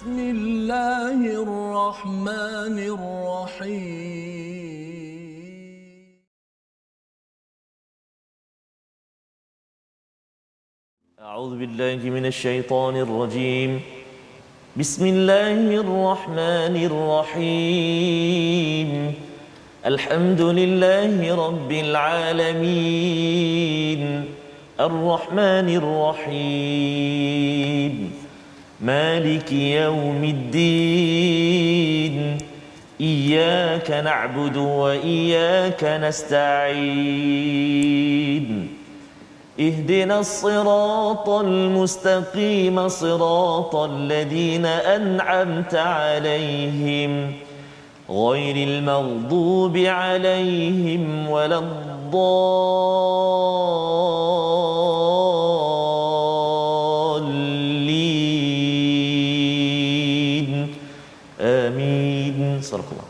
بسم الله الرحمن الرحيم. أعوذ بالله من الشيطان الرجيم. بسم الله الرحمن الرحيم. الحمد لله رب العالمين. الرحمن الرحيم. مالك يوم الدين. إياك نعبد وإياك نستعين. اهدنا الصراط المستقيم صراط الذين أنعمت عليهم غير المغضوب عليهم ولا الضالين آمين. صدق الله.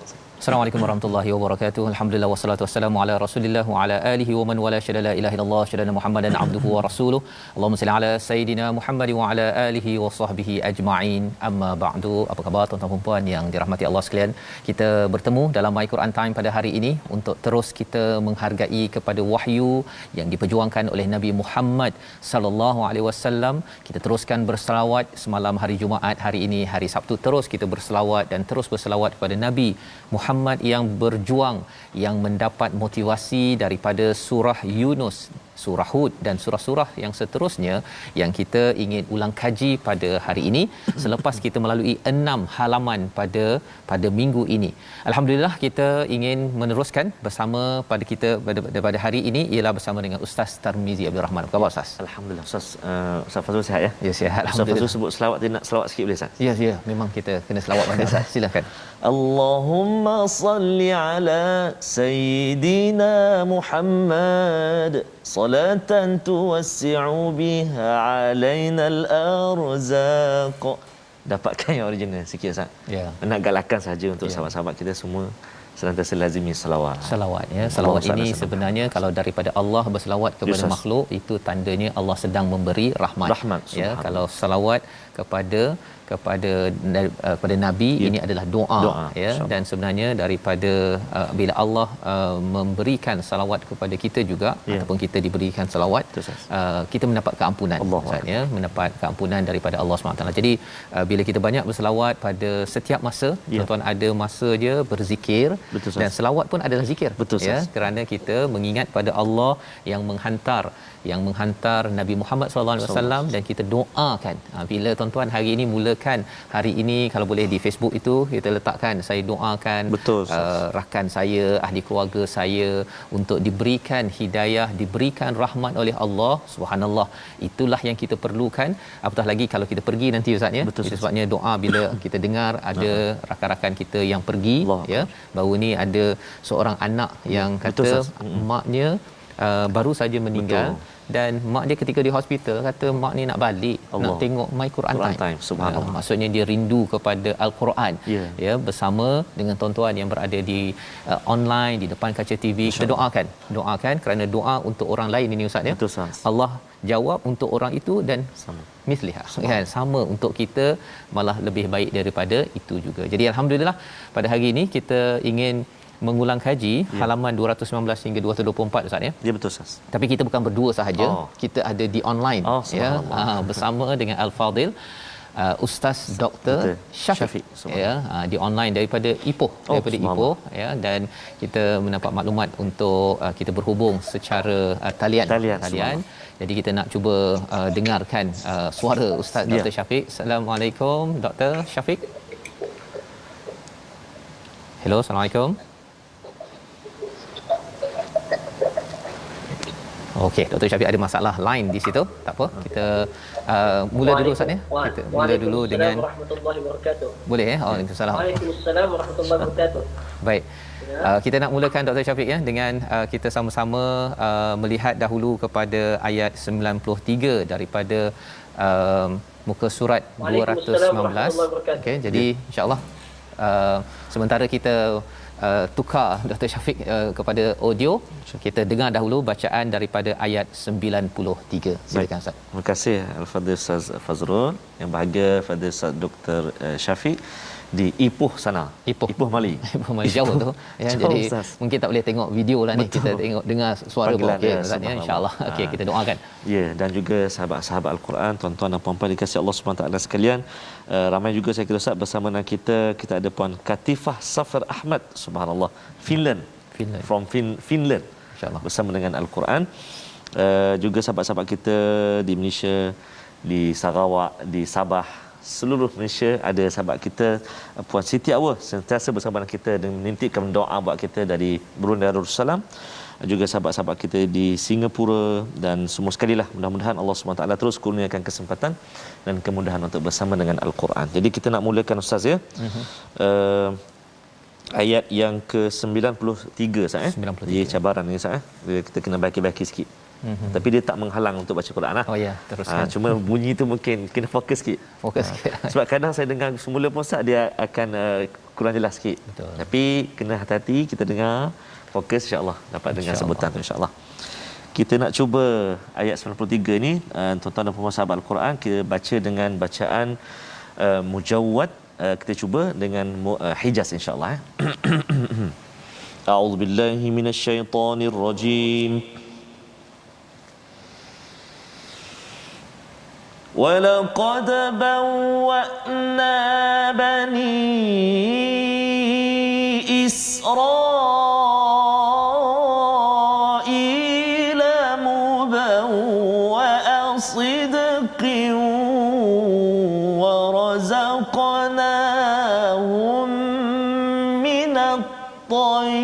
Assalamualaikum warahmatullahi wabarakatuh. Alhamdulillah wassalatu wassalamu ala Rasulillah wa ala alihi wa man wala syada la ilaha illallah syada Muhammadan abduhu wa rasuluh. Allahumma salli ala sayidina Muhammad wa ala alihi wa sahbihi ajma'in. Amma ba'du. Apa khabar tuan-tuan dan puan yang dirahmati Allah sekalian? Kita bertemu dalam My Quran Time pada hari ini untuk terus kita menghargai kepada wahyu yang diperjuangkan oleh Nabi Muhammad sallallahu alaihi wasallam. Kita teruskan berselawat semalam hari Jumaat, hari ini hari Sabtu terus kita berselawat dan terus berselawat kepada Nabi Muhammad yang berjuang, yang mendapat motivasi daripada surah Yunus, surah Hud dan surah-surah yang seterusnya yang kita ingin ulang kaji pada hari ini selepas kita melalui 6 halaman pada minggu ini. Alhamdulillah kita ingin meneruskan bersama pada hari ini ialah bersama dengan Ustaz Tarmizi Abdul Rahman. Apa khabar Ustaz? Alhamdulillah. Ustaz Fazul sihat ya? Ya, sihat. Ustaz Fazul sebut selawat, dia nak selawat sikit boleh Ustaz? Ya, memang kita kena selawat pada Ustaz. Silakan. Allahumma salli ala Sayyidina Muhammad salatan tuwassi'u biha alaina al-arzaq. Dapatkan yang original sikit Ustaz. Ya. Nak galakkan saja untuk sahabat-sahabat kita semua senantiasa lazimi selawat. Selawat ya. Selawat ini sebenarnya kalau daripada Allah berselawat kepada makhluk, itu tandanya Allah sedang memberi rahmat. Ya, kalau selawat kepada Nabi, ini adalah doa ya. Dan sebenarnya daripada bila Allah memberikan salawat kepada kita juga ataupun kita diberikan salawat, kita mendapat keampunan ya, mendapat keampunan daripada Allah SWT. Jadi bila kita banyak berselawat pada setiap masa, tuan-tuan ada masa je berzikir. Dan selawat pun adalah zikir. Ya, kerana kita mengingat pada Allah yang menghantar Nabi Muhammad SAW dan kita doakan. Bila tuan-tuan hari ini mulakan hari ini, kalau boleh di Facebook itu kita letakkan, saya doakan rakan saya, ahli keluarga saya untuk diberikan hidayah, diberikan rahmat oleh Allah. Subhanallah, itulah yang kita perlukan. Apatah lagi kalau kita pergi nanti Ustaz ya. Itu sebabnya doa bila kita dengar ada rakan-rakan kita yang pergi ya. Baru ni ada seorang anak yang kata maknya baru saja meninggal. Dan mak dia ketika di hospital kata mak ni nak balik nak tengok My Quran Time. Subhanallah. Maksudnya dia rindu kepada Al-Quran ya, bersama dengan tuan-tuan yang berada di online di depan kaca TV. Kita doakan kerana doa untuk orang lain ini Ustaz ya. Allah jawab untuk orang itu dan misliha kan, sama untuk kita, malah lebih baik daripada itu juga. Jadi alhamdulillah pada hari ini kita ingin mengulang kaji halaman 219 hingga 224 Ustaz ya. Ya betul Ustaz. Tapi kita bukan berdua sahaja, kita ada di online ya, bersama dengan Al-Fadil Ustaz Dr. Syafiq ya, di online daripada Ipoh, Ipoh ya, dan kita mendapat maklumat untuk kita berhubung secara talian. Jadi kita nak cuba dengarkan suara Ustaz Dr. Syafiq. Assalamualaikum Dr. Syafiq. Hello, assalamualaikum. Okey, Dr. Syafiq ada masalah line di situ. Tak apa, kita mula dulu Ustaz ya. Kita mula dulu dengan warahmatullahi wabarakatuh. Boleh ya? Waalaikumsalam. Waalaikumsalam warahmatullahi wabarakatuh. Baik. Kita nak mulakan Dr. Syafiq ya dengan kita sama-sama melihat dahulu kepada ayat 93 daripada muka surat 219. Okey, jadi insya-Allah sementara kita tukar Dr. Syafiq kepada audio. Kita dengar dahulu bacaan daripada ayat 93. Silakan Ustaz. Terima kasih Al-Fadhil Ustaz Fazrul, yang bahagia Fadhil Ustaz Dr. Syafiq di Ipoh sana. Ipoh Mali. Ipoh Mali jauh tu ya. Jauh, jadi Ustaz. mungkin tak boleh tengok video lah ni. Kita tengok dengar suara Panggilan okey dia, Ustaz ya, insya-Allah. Okey, kita doakan. Ya, dan juga sahabat-sahabat Al-Quran, tuan-tuan dan puan-puan dikasihi Allah Subhanahu Wa Taala sekalian. Ramai juga saya kira Ustaz bersama dengan kita ada puan Katifah Safar Ahmad, subhanallah, Finland. From Finland. Insya-Allah. Bersama dengan Al-Quran. Juga sahabat-sahabat kita di Malaysia, di Sarawak, di Sabah, seluruh Malaysia ada sahabat kita Puan Siti Awa sentiasa bersama dengan kita dan menitipkan doa buat kita dari Brunei Darussalam, juga sahabat-sahabat kita di Singapura, dan semua sekali lah mudah-mudahan Allah SWT terus kurniakan kesempatan dan kemudahan untuk bersama dengan Al-Quran. Jadi kita nak mulakan Ustaz ya. Ayat yang ke-93 Ustaz 93. Dia cabaran ni Ustaz kita kena baki-baki sikit. Tapi dia tak menghalang untuk baca Quran lah. Oh ya, teruskan. Cuma bunyi tu mungkin kena fokus sikit. Fokus sikit. Sebab kadang saya dengar semula pun Ustaz dia akan kurang jelas sikit. Betul. Tapi kena hati-hati, kita dengar, fokus, insya-Allah dapat dengar sebutan tu insya-Allah. Kita nak cuba ayat 93 ni, tuan-tuan dan puan-puan sahabat Al-Quran, kita baca dengan bacaan mujawwad. Kita cuba dengan Hijaz insya-Allah. A'udzubillahi minasyaitonirrajim. وَلَقَدْ بَوَّأْنَا بَنِي إِسْرَائِيلَ مُبَوَّأَ صِدْقٍ وَرَزَقْنَاهُم مِّنَ الطَّيِّبَاتِ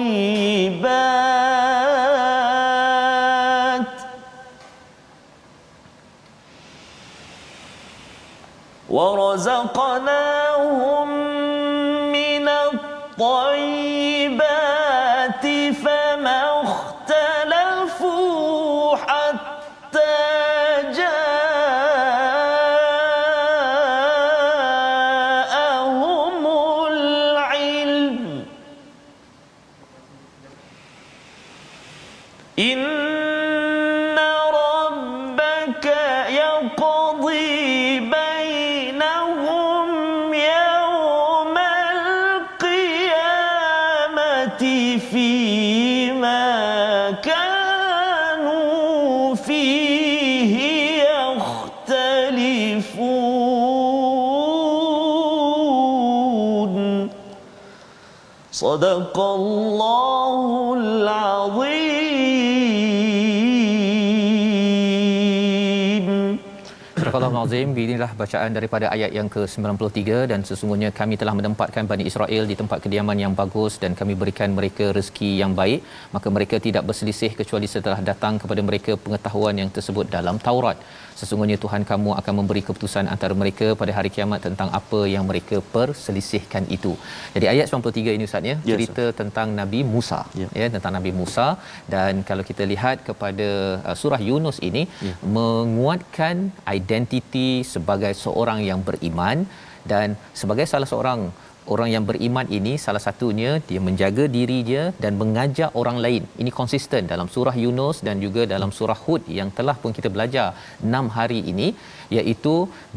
فما اختلفوا حتى جاءهم العلم إن ربك يقضي بينهم يوم القيامة فيما كانوا فيه يختلفون صدق الله العظيم. Surah Al-Azim, inilah bacaan daripada ayat yang ke-93. Dan sesungguhnya kami telah menempatkan Bani Israel di tempat kediaman yang bagus dan kami berikan mereka rezeki yang baik, maka mereka tidak berselisih kecuali setelah datang kepada mereka pengetahuan yang tersebut dalam Taurat. Sesungguhnya Tuhan kamu akan memberi keputusan antara mereka pada hari kiamat tentang apa yang mereka perselisihkan itu. Jadi ayat 93 ini Ustaz ya, cerita tentang Nabi Musa, ya, tentang Nabi Musa. Dan kalau kita lihat kepada surah Yunus ini menguatkan identiti sebagai seorang yang beriman, dan sebagai salah seorang orang yang beriman ini, salah satunya dia menjaga diri dia dan mengajak orang lain. Ini konsisten dalam surah Yunus dan juga dalam surah Hud yang telah pun kita belajar 6 hari ini, iaitu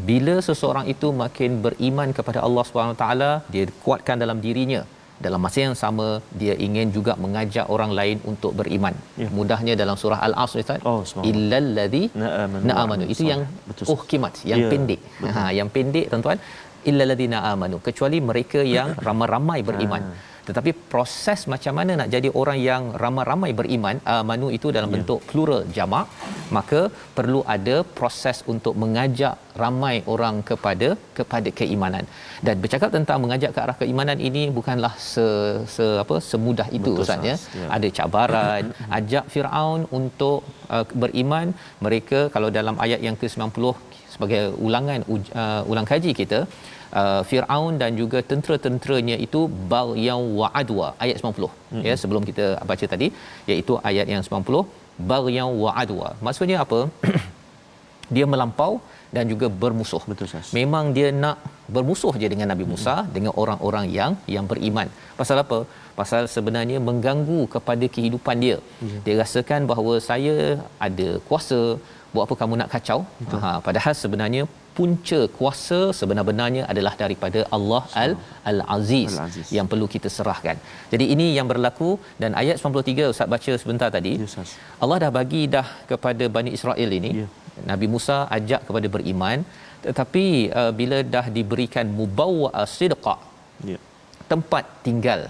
bila seseorang itu makin beriman kepada Allah SWT, dia kuatkan dalam dirinya, dalam masa yang sama dia ingin juga mengajak orang lain untuk beriman. Mudahnya dalam surah Al-Asr Ustaz, illal ladzi na'amanu, itu yang uhkimat, yang pendek. Yang pendek tuan-tuan, illal ladzina amanu, kecuali mereka yang ramai-ramai beriman. Tetapi proses macam mana nak jadi orang yang ramai-ramai beriman, amanu itu dalam bentuk plural jamak, maka perlu ada proses untuk mengajak ramai orang kepada keimanan. Dan bercakap tentang mengajak ke arah keimanan ini bukanlah semudah itu Ustaz ya. Ada cabaran. Ajak Firaun untuk beriman, mereka kalau dalam ayat yang ke-90 sebagai ulang kaji kita, Firaun dan juga tentera-tenteranya itu baghyan wa adwa, ayat 90 ya, sebelum kita baca tadi, iaitu ayat yang 90, baghyan wa adwa. Maksudnya apa? dia melampau dan juga bermusuh. Betul, Ustaz. Memang dia nak bermusuh je dengan Nabi Musa, dengan orang-orang yang beriman. Pasal apa? Pasal sebenarnya mengganggu kepada kehidupan dia. Dia rasakan bahawa saya ada kuasa, buat apa kamu nak kacau? Padahal sebenarnya punca kuasa sebenar-benarnya adalah daripada Allah Al-Aziz yang perlu kita serahkan. Jadi ini yang berlaku, dan ayat 93 Ustaz baca sebentar tadi. Yes, Allah dah bagi dah kepada Bani Israel ini. Nabi Musa ajak kepada beriman, tetapi bila dah diberikan mubawwa'a sidqa, tempat tinggal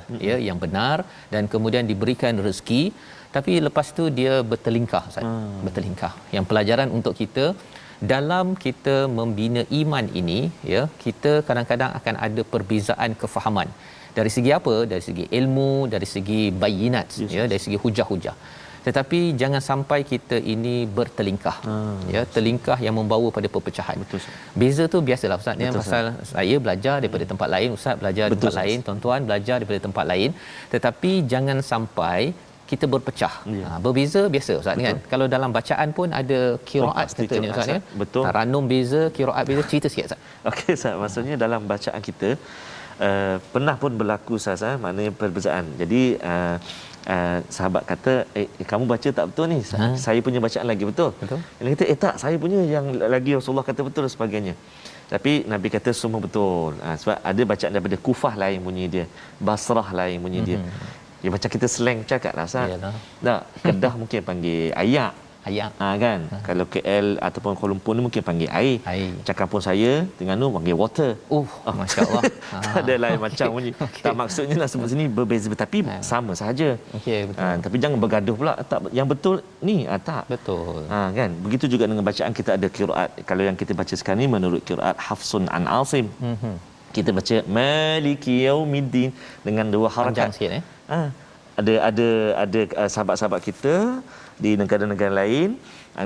yang benar, dan kemudian diberikan rezeki, tapi lepas tu dia bertelingkah, Ustaz. Bertelingkah. Yang pelajaran untuk kita dalam kita membina iman ini, kita kadang-kadang akan ada perbezaan kefahaman. Dari segi apa? Dari segi ilmu, dari segi bayinat, dari segi hujah-hujah. Tetapi jangan sampai kita ini bertelingkah. Telingkah yang membawa pada perpecahan. Betul. Beza tu biasalah, Ustaz, pasal saya belajar daripada tempat lain, Ustaz belajar tempat lain, tuan-tuan belajar daripada tempat lain. Tetapi jangan sampai kita berpecah. Berbeza biasa, Ustaz, kan? Kalau dalam bacaan pun ada qiraat katanya, Ustaz, ya. Betul. Taranum beza, qiraat beza, cerita sikit, Ustaz. Okey, Ustaz. Maksudnya dalam bacaan kita pernah pun berlaku, Ustaz, maknanya perbezaan. Jadi sahabat kata, kamu baca tak betul ni, saya punya bacaan lagi betul. Dia kata, tak, saya punya yang lagi Rasulullah kata betul dan sebagainya. Tapi Nabi kata semua betul. Sebab ada bacaan daripada Kufah lain bunyi dia, Basrah lain bunyi dia. Ya, macam kita slang cakap lah, Ustaz. Tak, Kedah mungkin panggil ayak. Kan? Kalau KL ataupun Kuala Lumpur ni mungkin panggil air. Cakap pun saya Terengganu panggil water. Masya-Allah. Ada lain macam bunyi. Tak, maksudnya nak sebut sini berbeza, tapi sama sahaja. Betul. Tapi jangan bergaduh pula. Tak, yang betul ni tak. Betul. Kan? Begitu juga dengan bacaan kita ada qiraat. Kalau yang kita baca sekarang ni menurut qiraat Hafsun an Asim. Kita baca Maliki Yaumiddin dengan dua harakat. Panjang sikit, Ada sahabat-sahabat kita di negara-negara lain,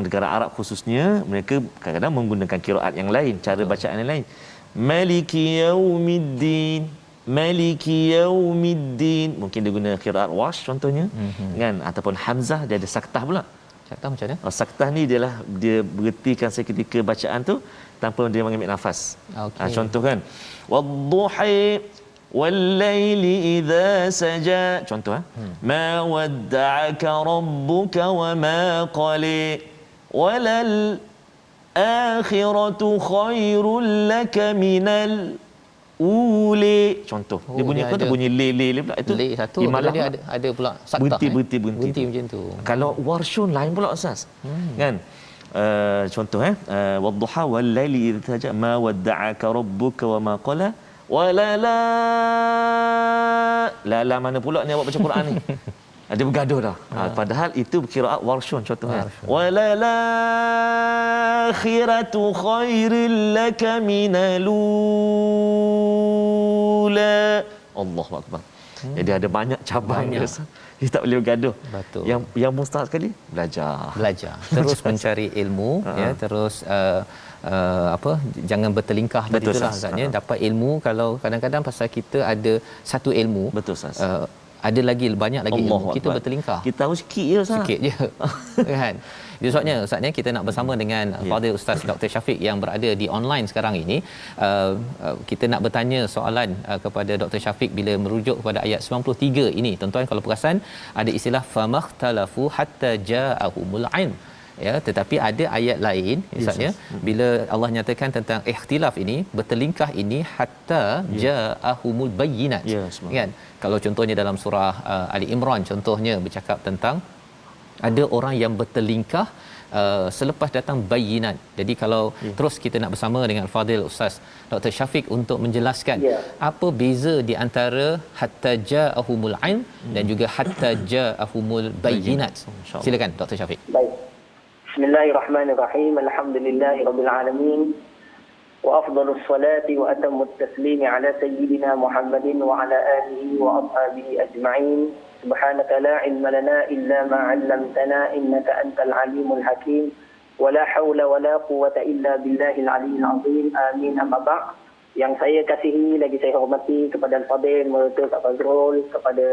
negara Arab khususnya, mereka kadang-kadang menggunakan qiraat yang lain, cara bacaan yang lain. Maliki Yaumiddin, Maliki Yaumiddin. Mungkin dia guna qiraat Warsh contohnya, kan, ataupun Hamzah dia ada saktah pula. Saktah macam mana? Saktah ni dia berhentikan seketika bacaan tu tanpa dia mengambil nafas. Contoh kan, wadduhi wallaili idza saja. Contoh ma wadda'aka rabbuka wa ma qali walal akhiratu khairul laka minal uli. Contoh. Dia bunyi apa? Dia bunyi le pula. Itu le satu. Dia ada pula saktah. Berhenti macam tu. Kalau warshun lain pula, Ustaz. Kan? Contoh wadduha wal laili idza saja ma wadda'aka rabbuka wa ma qala wala la mana pula ni awak baca Quran ni. Dia bergaduh dah. Padahal itu qiraat warshun contohnya. Wala akhiratu khairil laka minalula. Allahu akbar. Jadi ada banyak cabang dia. Dia tak boleh bergaduh. Betul. Yang mustahil sekali belajar. Terus mencari ilmu, terus jangan bertelingkah tadi itulah, Ustaznya. Dapat ilmu, kalau kadang-kadang pasal kita ada satu ilmu, betul, Ustaz, ada lagi banyak lagi ilmu, kita bertelingkah. Kita tahu sikit je, Ustaz. Sikit je. Kan? Itu sebabnya, Ustaznya, kita nak bersama dengan Fadil Ustaz Dr. Syafiq yang berada di online sekarang ini. Kita nak bertanya soalan kepada Dr. Syafiq bila merujuk kepada ayat 93 ini. Tuan-tuan kalau perasan, ada istilah famakhtalafu hatta ja'ahumul ilm. Tetapi ada ayat lain, misalnya bila Allah nyatakan tentang ikhtilaf ini, bertelingkah ini, hatta ja'ahumul bayyinat. Kan? Kalau contohnya dalam surah Ali Imran, contohnya bercakap tentang ada orang yang bertelingkah selepas datang bayyinat. Jadi kalau terus kita nak bersama dengan Fadil Ustaz Dr. Syafiq untuk menjelaskan apa beza di antara hatta ja'ahumul ilm dan juga hatta ja'ahumul bayyinat. Silakan Dr. Syafiq. Baik. Bismillahirrahmanirrahim. Alhamdulillahirabbil alamin. Wa afdhalus salati wa atammut taslimi ala sayyidina Muhammadin wa ala alihi wa ashabihi ajma'in. Subhanaka la ilma lana illa ma 'allamtana innaka antal alimul hakim. Wa la haula wa la quwwata illa billahil aliyyil azim. Amin. Amma ba'd. Yang saya kasihi lagi saya hormati kepada Al-Fadil, Mertua Pak Fazrul, kepada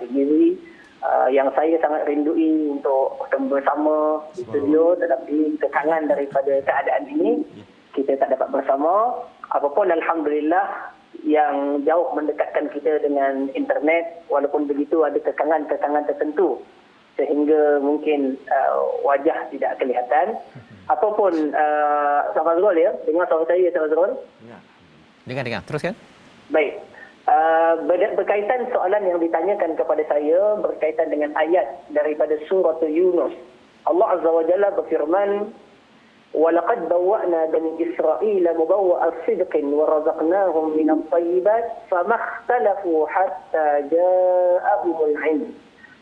Cik Gizi, yang saya sangat rindui untuk bertemu bersama di studio, tetapi kekangan daripada keadaan ini kita tak dapat bersama. Apapun alhamdulillah yang jauh mendekatkan kita dengan internet, walaupun begitu ada kekangan-kekangan tertentu sehingga mungkin wajah tidak kelihatan. Apapun Ustaz Fazrul ya, dengar suara saya Ustaz Fazrul? Dengar, teruskan. Baik. Berkaitan soalan yang ditanyakan kepada saya berkaitan dengan ayat daripada surah Yunus. Allah Azza wa Jalla berfirman, وَلَقَدْ بَوَّأْنَا بَنِي إِسْرَائِيلَ مُبَوَّأَ صِدْقٍ وَرَزَقْنَاهُمْ مِنَ الطَّيِّبَاتِ فَمَا اخْتَلَفُوا حَتَّى جَاءَهُمُ الْعِلْمُ.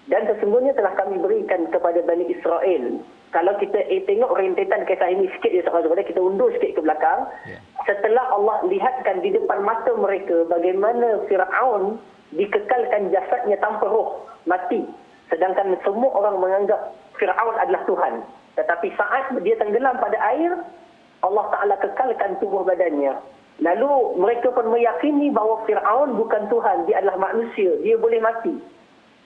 Dan sesungguhnya telah kami berikan kepada Bani Israel. Kalau kita tengok rentetan kisah ini sikit ya sahabat-sahabat, kita undur sikit ke belakang. Setelah Allah lihatkan di depan mata mereka bagaimana Fir'aun dikekalkan jasadnya tanpa roh, mati. Sedangkan semua orang menganggap Fir'aun adalah Tuhan. Tetapi saat dia tenggelam pada air, Allah Ta'ala kekalkan tubuh badannya. Lalu mereka pun meyakini bahawa Fir'aun bukan Tuhan, dia adalah manusia, dia boleh mati.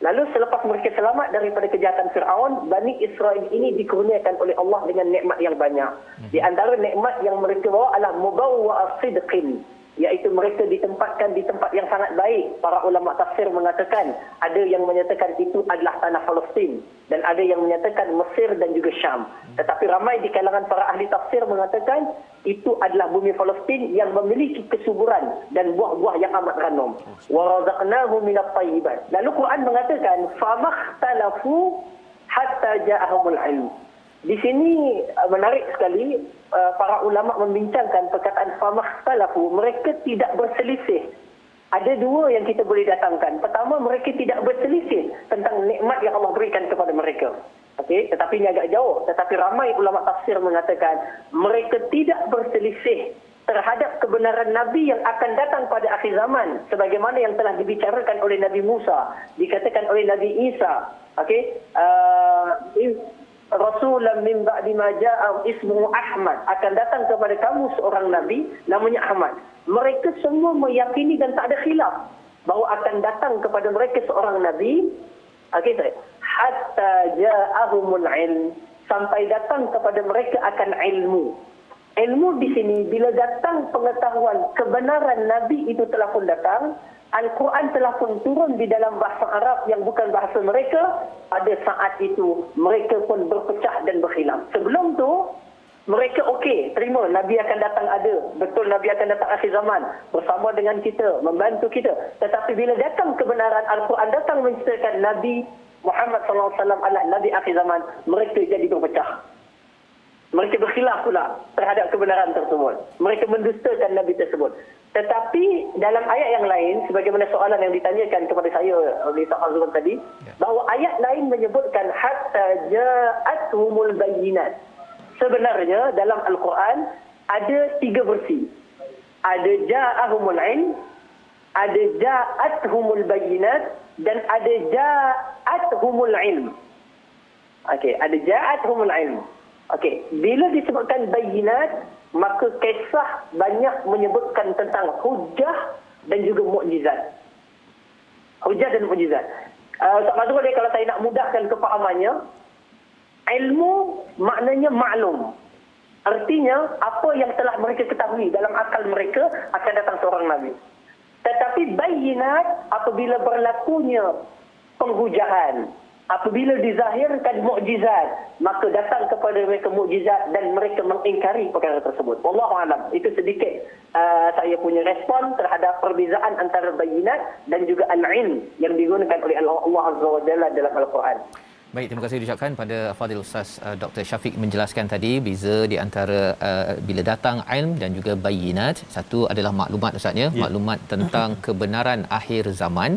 Lalu selepas mereka selamat daripada kejahatan Fir'aun, Bani Israel ini dikurniakan oleh Allah dengan nikmat yang banyak. Di antara nikmat yang mereka bawa adalah mubawwa'a sidqin, iaitu mereka ditempatkan di tempat yang sangat baik. Para ulama tafsir mengatakan, ada yang menyatakan itu adalah tanah Palestin dan ada yang menyatakan Mesir dan juga Syam. Tetapi ramai di kalangan para ahli tafsir mengatakan itu adalah bumi Palestin yang memiliki kesuburan dan buah-buah yang amat ranum. Wa razaqnahu minat thayyibat. Lalu Quran mengatakan famakhtalafu hatta ja'ahumul ilm. Di sini menarik sekali, para ulama membincangkan perkataan famakhtalafu, mereka tidak berselisih. Ada dua yang kita boleh datangkan. Pertama, mereka tidak berselisih tentang nikmat yang Allah berikan kepada mereka. Okey, tetapi ini agak jauh. Tetapi ramai ulama tafsir mengatakan mereka tidak berselisih terhadap kebenaran Nabi yang akan datang pada akhir zaman, sebagaimana yang telah dibicarakan oleh Nabi Musa, dikatakan oleh Nabi Isa. Okey, Rasulan min ba'di ma ja'a ismuhu Ahmad, akan datang kepada kamu seorang nabi namanya Ahmad. Mereka semua meyakini dan tak ada khilaf bahawa akan datang kepada mereka seorang nabi. Okey, hatta ja'ahumul ilm, sampai datang kepada mereka akan ilmu. Ilmu di sini bila datang pengetahuan kebenaran nabi itu telah pun datang, Al-Quran telah pun turun di dalam bahasa Arab yang bukan bahasa mereka. Pada saat itu mereka pun berpecah dan berkhilaf. Sebelum tu mereka okey, terima Nabi akan datang ada. Betul Nabi akan datang akhir zaman bersama dengan kita, membantu kita. Tetapi bila datang kebenaran, Al-Quran datang menceritakan Nabi Muhammad SAW adalah Nabi akhir zaman, mereka jadi berpecah. Mereka berkhilaf pula terhadap kebenaran tersebut. Mereka mendustakan Nabi tersebut. Tetapi dalam ayat yang lain, sebagaimana soalan yang ditanyakan kepada saya oleh Ustaz Fazrul tadi, bahawa ayat lain menyebutkan hatta ja'athumul bayyinat. Sebenarnya dalam Al-Quran ada 3 versi. Ada ja'ahumul ilm, ada ja'athumul bayyinat, dan ada ja'athumul ilm. Okey, ada ja'athumul ilm. Okey, bila disebutkan bayyinat, maka kisah banyak menyebutkan tentang hujah dan juga mukjizat. Hujah dan mukjizat. Ustaz Fazrul, kalau saya nak mudahkan kefahamannya, ilmu maknanya maklum. Artinya apa yang telah mereka ketahui dalam akal mereka akan datang seorang nabi. Tetapi bayyinat apabila berlakunya penghujahan, apabila dizahirkan mukjizat, maka datang kepada mereka mukjizat dan mereka mengingkari perkara tersebut. Wallahu a'lam. Itu sedikit saya punya respon terhadap perbezaan antara bayyinat dan juga al-ilm yang digunakan oleh Allah Azza wa Jalla dalam Al-Quran. Baik, terima kasih diucapkan pada Fadil Ustaz Dr. Syafiq menjelaskan tadi beza di antara bila datang ilm dan juga bayyinat. Satu adalah maklumat Ustaz ya, maklumat tentang kebenaran akhir zaman,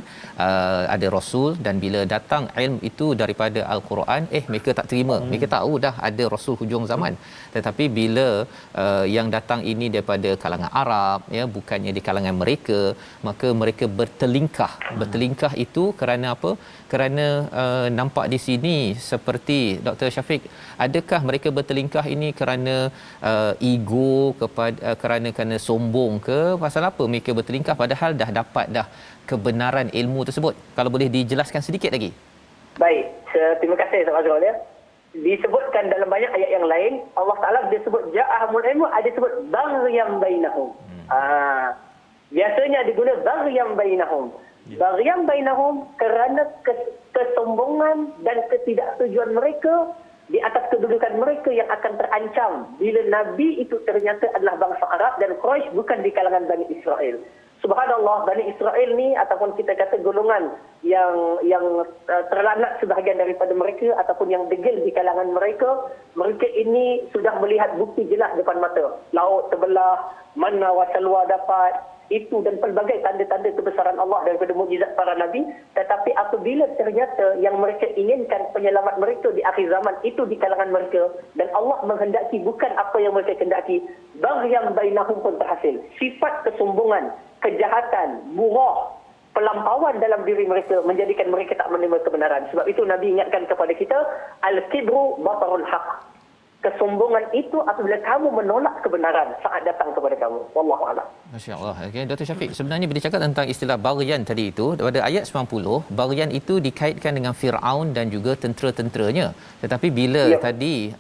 ada rasul, dan bila datang ilm itu daripada al-Quran, mereka tak terima. Mereka tahu dah ada rasul hujung zaman. Tetapi bila yang datang ini daripada kalangan Arab ya, bukannya di kalangan mereka, maka mereka bertelingkah. Bertelingkah itu kerana apa? Kerana nampak di sini seperti Dr. Syafiq, adakah mereka bertelingkah ini kerana ego, kerana sombong ke? Pasal apa mereka bertelingkah padahal dah dapat dah kebenaran ilmu tersebut? Kalau boleh dijelaskan sedikit lagi. Baik, terima kasih Ustaz Fazrul ya. Disebutkan dalam banyak ayat yang lain, Allah Taala dia sebut ja'ahumul ilmu, ada sebut baghyan bainahum. Biasanya diguna baghyan bainahum. Baghyan bainahum kerana kesombongan dan ketidaksetujuan mereka di atas kedudukan mereka yang akan terancam bila Nabi itu ternyata adalah bangsa Arab dan Quraisy bukan di kalangan Bani Israel. Subhanallah, Bani Israel ni ataupun kita kata golongan yang terlanak sebahagian daripada mereka ataupun yang degil di kalangan mereka ini sudah melihat bukti jelas depan mata. Laut terbelah, manna wa salwa dapat, itu dan pelbagai tanda-tanda kebesaran Allah daripada mukjizat para nabi. Tetapi apabila ternyata yang mereka inginkan penyelamat mereka di akhir zaman itu di kalangan mereka dan Allah menghendaki bukan apa yang mereka kehendaki, baghyan bainahum pun terhasil. Sifat kesombongan, kejahatan, burah, pelampauan dalam diri mereka menjadikan mereka tak menerima kebenaran. Sebab itu Nabi ingatkan kepada kita, al-kibru batarul haq. Kesombongan itu apabila kamu menolak kebenaran saat datang kepada kamu. Wallahu a'lam. Masya-Allah. Okey, Dr. Syafiq, sebenarnya bila cakap tentang istilah baghyan tadi itu, pada ayat 90, baghyan itu dikaitkan dengan Firaun dan juga tentera-tenteranya. Tetapi bila tadi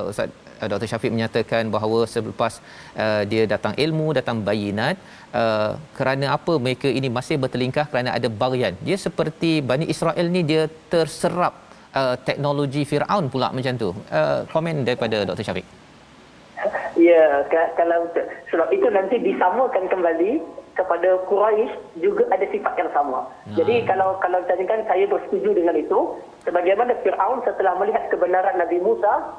Ustaz Dr. Syafiq menyatakan bahawa selepas dia datang ilmu, datang bayinat, kerana apa mereka ini masih bertelingkah kerana ada baghyan. Dia seperti Bani Israel ni dia terserap teknologi Firaun pula macam tu. Komen daripada Dr. Syafiq. Ya, kalau sebab itu nanti disamakan kembali kepada Quraisy juga ada sifat yang sama. Jadi kalau tadikan saya bersetuju dengan itu, sebagaimana Firaun setelah melihat kebenaran Nabi Musa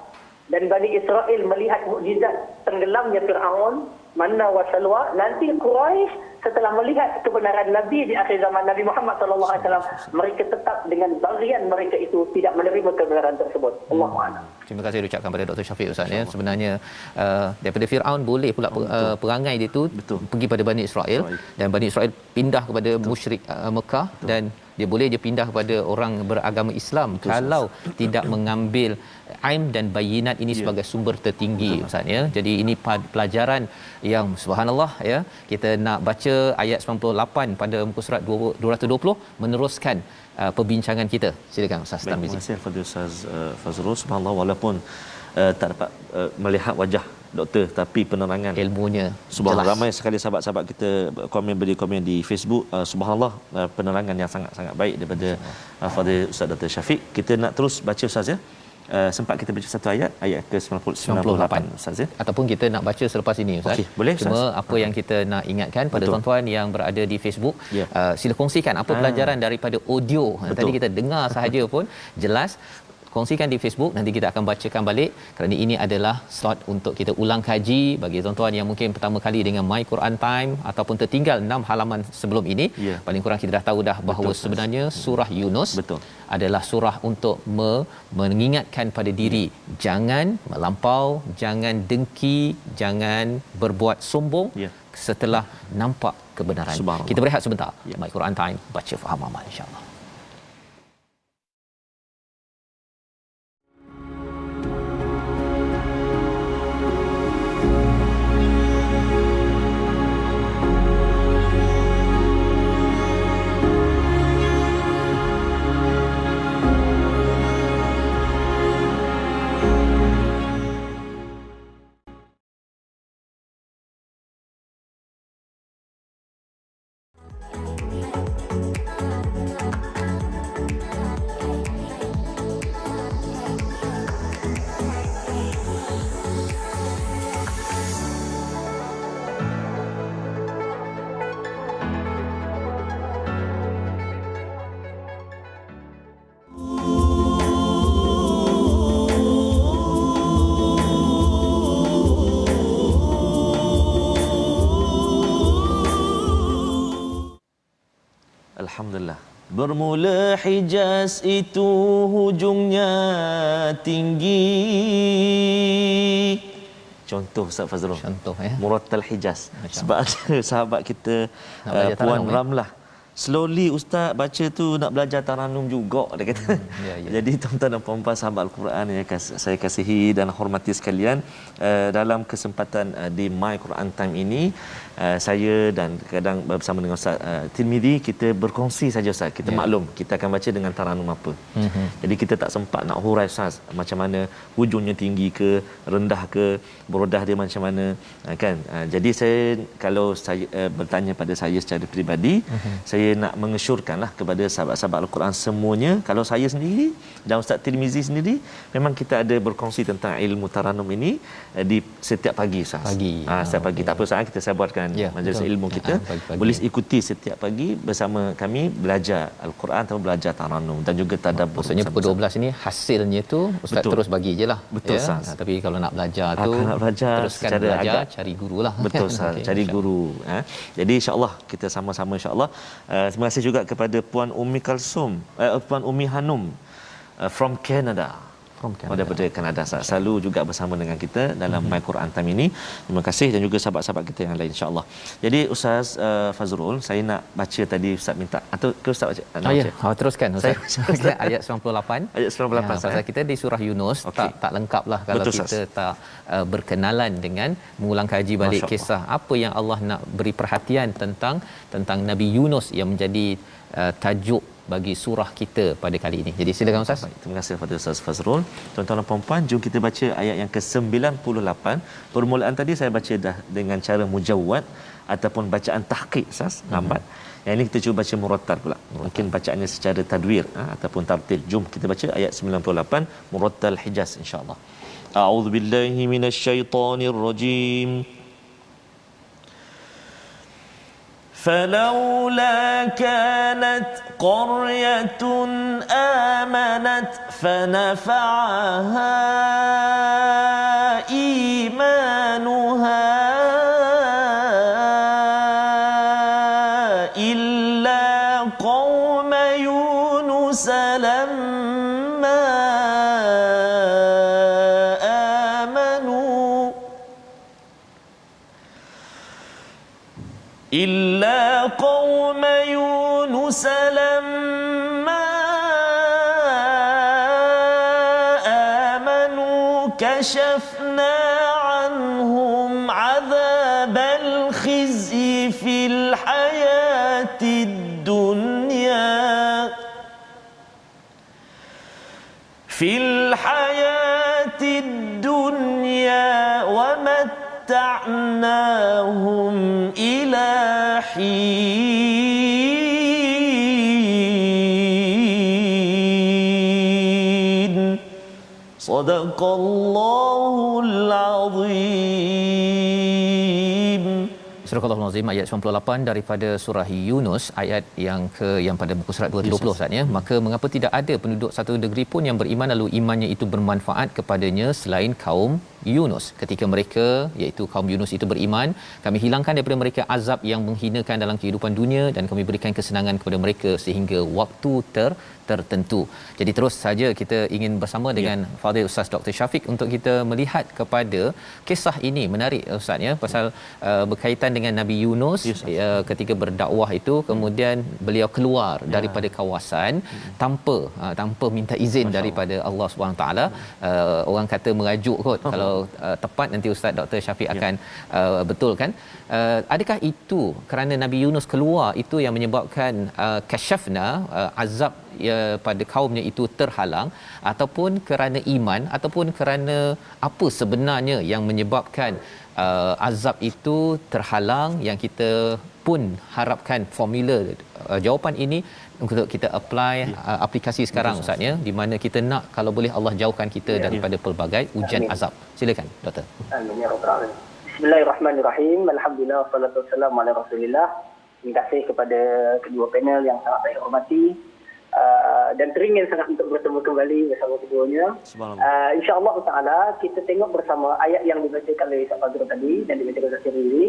dan Bani Israel melihat mukjizat tenggelamnya Firaun, manna wa salwa, nanti Quraisy setelah melihat kebenaran Nabi di akhir zaman Nabi Muhammad sallallahu alaihi wasallam, mereka tetap dengan baghyan mereka itu tidak menerima kebenaran tersebut. Allahu a'lam. Terima kasih diucapkan pada Dr. Syafiq Ustaz ya. Sebenarnya daripada Firaun boleh pula perangai dia tu pergi pada Bani Israel dan Bani Israel pindah kepada musyrik Mekah dan dia boleh je pindah kepada orang beragama Islam kalau tidak mengambil aim dan bayinat ini sebagai sumber tertinggi Ustaz ya. Jadi ini pelajaran yang subhanallah ya. Kita nak baca ayat 98 pada muka surat 220 meneruskan perbincangan kita. Silakan Ustaz Tarmizi. Terima kasih kepada Ustaz Fazrul. Subhanallah, walaupun tak dapat melihat wajah doktor tapi penerangan ilmunya subhanallah jelas. Ramai sekali sahabat-sahabat kita beri komen di Facebook. Subhanallah, penerangan yang sangat-sangat baik daripada Fadil Ustaz Dr. Syafiq. Kita nak terus baca Ustaz ya. Sempat kita baca satu ayat ke 98 Ustaz ya, ataupun kita nak baca selepas ini Ustaz. Okay, boleh, cuma Ustaz. Apa yang kita nak ingatkan pada tuan-tuan yang berada di Facebook, sila kongsikan apa pelajaran daripada audio tadi kita dengar sahaja pun jelas. Kongsikan di Facebook, nanti kita akan bacakan balik kerana ini adalah slot untuk kita ulang kaji bagi tuan-tuan yang mungkin pertama kali dengan My Quran Time ataupun tertinggal 6 halaman sebelum ini. Paling kurang kita dah tahu dah bahawa sebenarnya surah Yunus adalah surah untuk mengingatkan pada diri jangan melampau, jangan dengki, jangan berbuat sombong setelah nampak kebenaran. Kita berehat sebentar. My Quran Time, baca faham amal insya-Allah. Alhamdulillah. Bermula Hijaz itu hujungnya tinggi. Contoh Ustaz Fazrul. Contoh ya. Murattal Hijaz. Sebab ada sahabat kita Puan Ramlah slowly ustaz baca tu nak belajar taranum juga dia kata. Jadi tuan-tuan dan puan-puan sahabat Al-Quran yang saya kasihi dan hormati sekalian, dalam kesempatan di My Quran Time ini saya dan kadang bersama dengan Ustaz Tirmizi kita berkongsi saja ustaz. Kita maklum kita akan baca dengan taranum apa. Jadi kita tak sempat nak hurai ustaz macam mana hujungnya tinggi ke rendah ke, burodah dia macam mana kan. Jadi saya kalau saya bertanya pada saya secara peribadi, saya nak mengesyorkanlah kepada sahabat-sahabat Al-Quran semuanya, kalau saya sendiri dan Ustaz Tirmizi sendiri memang kita ada berkongsi tentang ilmu taranum ini di setiap pagi ustaz. Setiap pagi tak apa ustaz, kita sabarkan majlis ilmu kita pagi. Boleh ikuti setiap pagi bersama kami belajar Al-Quran atau belajar taranum dan juga tadabbur. Maksudnya pukul 12 ini hasilnya tu ustaz terus bagi jelah. Betul ustaz. Tapi kalau nak belajar tu nak belajar teruskan secara belajar, cari gurulah. Betul ustaz, cari guru. Jadi insya-Allah kita sama-sama insya-Allah. Terima kasih juga kepada Puan Ummi Kalsum, Puan Ummi Hanum from Canada. Daripada Kanada selalu juga bersama dengan kita dalam My Quran Time ini. Terima kasih dan juga sahabat-sahabat kita yang lain insya-Allah. Jadi Ustaz Fazrul, saya nak baca tadi ustaz minta atau ke ustaz baca? Teruskan ustaz. Ayat 98. Ayat 98 pasal kita di surah Yunus tak lengkaplah kalau betul, kita tak berkenalan dengan mengulang kaji balik kisah apa yang Allah nak beri perhatian tentang Nabi Yunus yang menjadi tajuk bagi surah kita pada kali ini. Jadi silakan ustaz. Terima kasih kepada Ustaz Fazrul. Tuan-tuan dan puan-puan, jom kita baca ayat yang ke-98. Permulaan tadi saya baca dah dengan cara mujawwad ataupun bacaan tahqiq ustaz, lambat. Yang ini kita cuba baca murattal pula. Mungkin bacaannya secara tadwir ataupun tartil. Jom kita baca ayat 98 murattal Hijaz insya-Allah. A'udzubillahi minasyaitonirrajim. فلولا كانت قرية آمنت فنفعها إيمانها إلا قوم يونس لما آمنوا إلا قوم يونس لما آمنوا كشفنا عنهم عذاب الخزي في الحياة الدنيا ومتعناهم إلى حين صدق الله العظيم. Surah Al-Azim ayat 98 daripada surah Yunus, ayat yang pada muka surat 220 saatnya. Maka mengapa tidak ada penduduk satu negeri pun yang beriman lalu imannya itu bermanfaat kepadanya selain kaum Yunus. Ketika mereka iaitu kaum Yunus itu beriman, kami hilangkan daripada mereka azab yang menghinakan dalam kehidupan dunia dan kami berikan kesenangan kepada mereka sehingga waktu tertentu. Jadi terus saja kita ingin bersama dengan Fadil Ustaz Dr. Syafiq untuk kita melihat kepada kisah ini. Menarik Ustaz ya, pasal berkaitan dengan Nabi Yunus ketika berdakwah itu, kemudian beliau keluar daripada kawasan tanpa minta izin daripada Allah Subhanahu taala. Orang kata merajuk kot. Kalau tepat nanti Ustaz Dr. Syafiq akan betulkan. Adakah itu kerana Nabi Yunus keluar itu yang menyebabkan kasyafna azab pada kaumnya itu terhalang, ataupun kerana iman, ataupun kerana apa sebenarnya yang menyebabkan azab itu terhalang, yang kita pun harapkan formula jawapan ini untuk kita apply aplikasi sekarang Ustaz ya, di mana kita nak kalau boleh Allah jauhkan kita daripada pelbagai ujian azab. Silakan doktor. Amin ya rabbal alamin. Bismillahirrahmanirrahim. Alhamdulillah wassalatu wassalamu ala Rasulillah. Terima kasih kepada kedua panel yang sangat saya hormati. Dan teringin sangat untuk bertemu kembali bersama keduanya. InsyaAllah ta'ala kita tengok bersama ayat yang dibacakan oleh Ustaz Fazrul tadi dan dibacakan Ustaz Tirmizi.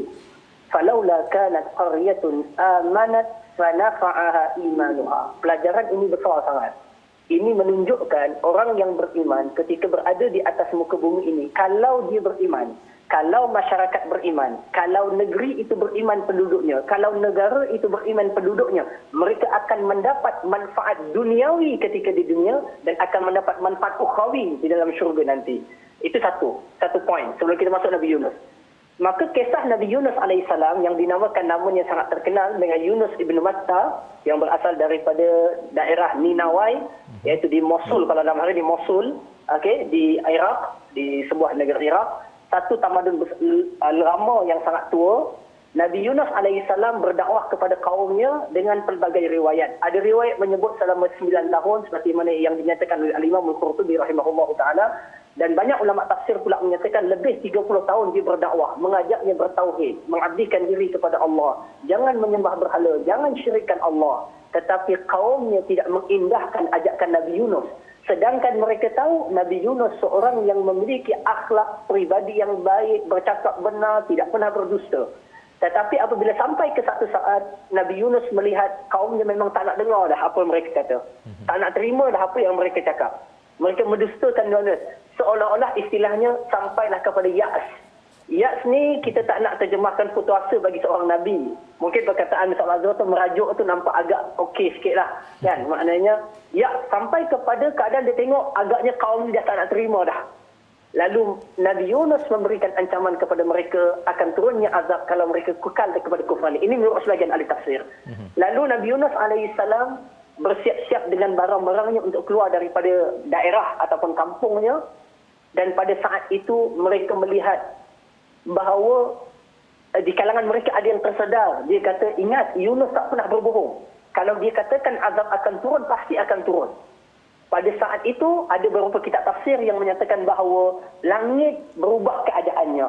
Falaula kanat qaryatun amanat fanafa'aha imanuha. Pelajaran ini besar sangat. Ini menunjukkan orang yang beriman ketika berada di atas muka bumi ini, kalau dia beriman, kalau masyarakat beriman, kalau negeri itu beriman penduduknya, kalau negara itu beriman penduduknya, mereka akan mendapat manfaat duniawi ketika di dunia dan akan mendapat manfaat ukhrawi di dalam syurga nanti. Itu satu poin sebelum kita masuk Nabi Yunus. Maka kisah Nabi Yunus alaihissalam yang dinamakan namanya sangat terkenal dengan Yunus ibn Matta yang berasal daripada daerah Ninawai, iaitu di Mosul, kalau dalam hari di Mosul, di Iraq, di sebuah negara Iraq. Satu tamadun lama yang sangat tua. Nabi Yunus alaihissalam berdakwah kepada kaumnya dengan pelbagai riwayat. Ada riwayat menyebut selama 9 tahun seperti mana yang dinyatakan oleh Al-Imam Al-Qurtubi rahimahullah ta'ala. Dan banyak ulama tafsir pula menyatakan lebih 30 tahun dia berdakwah, mengajaknya bertauhid, mengabdikan diri kepada Allah. Jangan menyembah berhala, jangan syirikkan Allah. Tetapi kaumnya tidak mengindahkan ajakan Nabi Yunus. Sedangkan mereka tahu Nabi Yunus seorang yang memiliki akhlak pribadi yang baik, bercakap benar, tidak pernah berdusta. Tetapi apabila sampai ke satu saat Nabi Yunus melihat kaumnya memang tak nak dengar dah apa mereka kata. Tak nak terima dah apa yang mereka cakap. Mereka mendustakan Yunus. Seolah-olah istilahnya sampailah kepada ya'as. Ya'as ni kita tak nak terjemahkan putus asa bagi seorang Nabi. Mungkin perkataan Ustaz Azhar tu merajuk tu nampak agak okey sikit lah. Kan? Maknanya, ya sampai kepada keadaan dia tengok agaknya kaum ni dah tak nak terima dah. Lalu Nabi Yunus memberikan ancaman kepada mereka akan turunnya azab kalau mereka kekal kepada kufran. Ini menurut sebagian ahli tafsir. Lalu Nabi Yunus alaihissalam bersiap-siap dengan barang-barangnya untuk keluar daripada daerah ataupun kampungnya. Dan pada saat itu mereka melihat bahawa di kalangan mereka ada yang tersedar. Dia kata, ingat Yunus tak pernah berbohong. Kalau dia katakan azab akan turun, pasti akan turun. Pada saat itu ada beberapa kitab tafsir yang menyatakan bahawa langit berubah keadaannya.